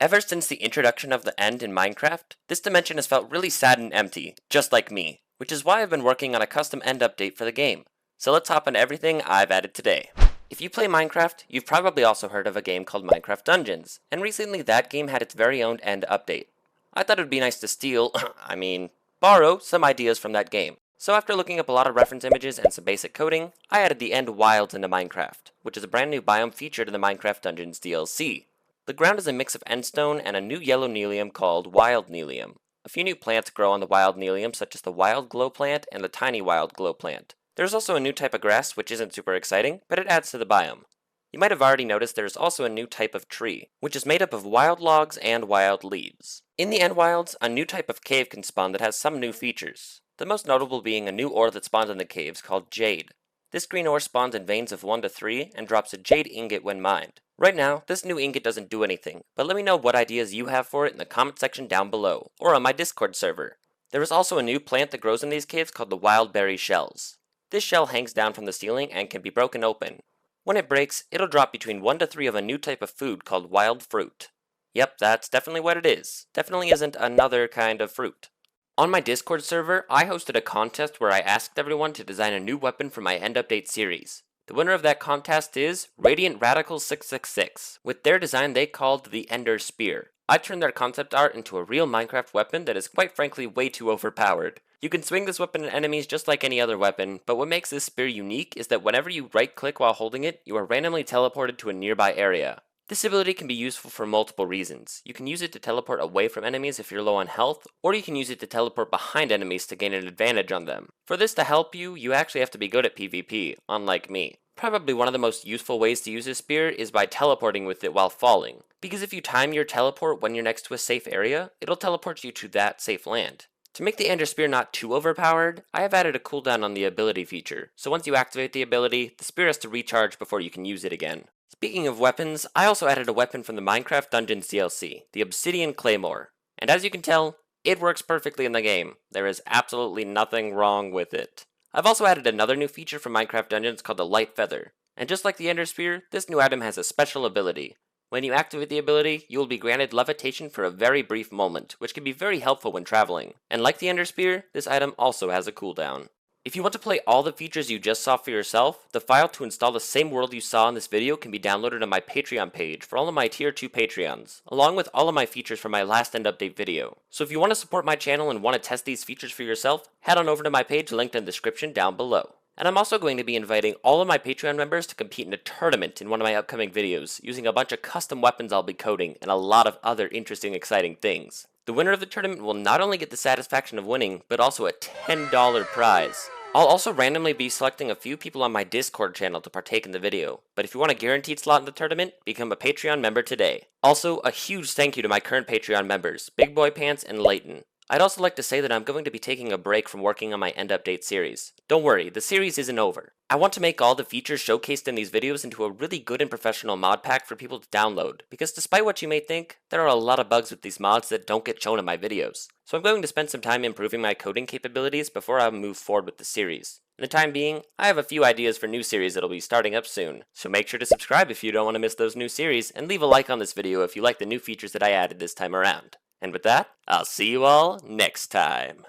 Ever since the introduction of the end in Minecraft, this dimension has felt really sad and empty, just like me, which is why I've been working on a custom end update for the game. So let's hop on everything I've added today. If you play Minecraft, you've probably also heard of a game called Minecraft Dungeons, and recently that game had its very own end update. I thought it would be nice to steal, borrow some ideas from that game. So after looking up a lot of reference images and some basic coding, I added the End Wilds into Minecraft, which is a brand new biome featured in the Minecraft Dungeons DLC. The ground is a mix of endstone and a new yellow nelium called Wild Nelium. A few new plants grow on the Wild Nelium, such as the Wild Glow plant and the Tiny Wild Glow plant. There's also a new type of grass, which isn't super exciting, but it adds to the biome. You might have already noticed there's also a new type of tree, which is made up of wild logs and wild leaves. In the End Wilds, a new type of cave can spawn that has some new features. The most notable being a new ore that spawns in the caves called jade. This green ore spawns in veins of 1 to 3 and drops a jade ingot when mined. Right now, this new ingot doesn't do anything, but let me know what ideas you have for it in the comment section down below, or on my Discord server. There is also a new plant that grows in these caves called the wild berry shells. This shell hangs down from the ceiling and can be broken open. When it breaks, it'll drop between 1 to 3 of a new type of food called wild fruit. Yep, that's definitely what it is. Definitely isn't another kind of fruit. On my Discord server, I hosted a contest where I asked everyone to design a new weapon for my End Update series. The winner of that contest is Radiant Radical 666. With their design they called the Ender Spear. I turned their concept art into a real Minecraft weapon that is quite frankly way too overpowered. You can swing this weapon at enemies just like any other weapon, but what makes this spear unique is that whenever you right click while holding it, you are randomly teleported to a nearby area. This ability can be useful for multiple reasons. You can use it to teleport away from enemies if you're low on health, or you can use it to teleport behind enemies to gain an advantage on them. For this to help you, you actually have to be good at PvP, unlike me. Probably one of the most useful ways to use this spear is by teleporting with it while falling, because if you time your teleport when you're next to a safe area, it'll teleport you to that safe land. To make the Ender Spear not too overpowered, I have added a cooldown on the ability feature, so once you activate the ability, the spear has to recharge before you can use it again. Speaking of weapons, I also added a weapon from the Minecraft Dungeons DLC, the Obsidian Claymore, and as you can tell, it works perfectly in the game. There is absolutely nothing wrong with it. I've also added another new feature from Minecraft Dungeons called the Light Feather, and just like the Ender Spear, this new item has a special ability. When you activate the ability, you will be granted levitation for a very brief moment, which can be very helpful when traveling. And like the Ender Spear, this item also has a cooldown. If you want to play all the features you just saw for yourself, the file to install the same world you saw in this video can be downloaded on my Patreon page for all of my Tier 2 Patreons, along with all of my features from my last End Update video. So if you want to support my channel and want to test these features for yourself, head on over to my page linked in the description down below. And I'm also going to be inviting all of my Patreon members to compete in a tournament in one of my upcoming videos, using a bunch of custom weapons I'll be coding and a lot of other interesting, exciting things. The winner of the tournament will not only get the satisfaction of winning, but also a $10 prize. I'll also randomly be selecting a few people on my Discord channel to partake in the video, but if you want a guaranteed slot in the tournament, become a Patreon member today. Also, a huge thank you to my current Patreon members, Big Boy Pants and Layton. I'd also like to say that I'm going to be taking a break from working on my End Update series. Don't worry, the series isn't over. I want to make all the features showcased in these videos into a really good and professional mod pack for people to download, because despite what you may think, there are a lot of bugs with these mods that don't get shown in my videos. So I'm going to spend some time improving my coding capabilities before I move forward with the series. In the time being, I have a few ideas for new series that'll be starting up soon, so make sure to subscribe if you don't want to miss those new series, and leave a like on this video if you like the new features that I added this time around. And with that, I'll see you all next time.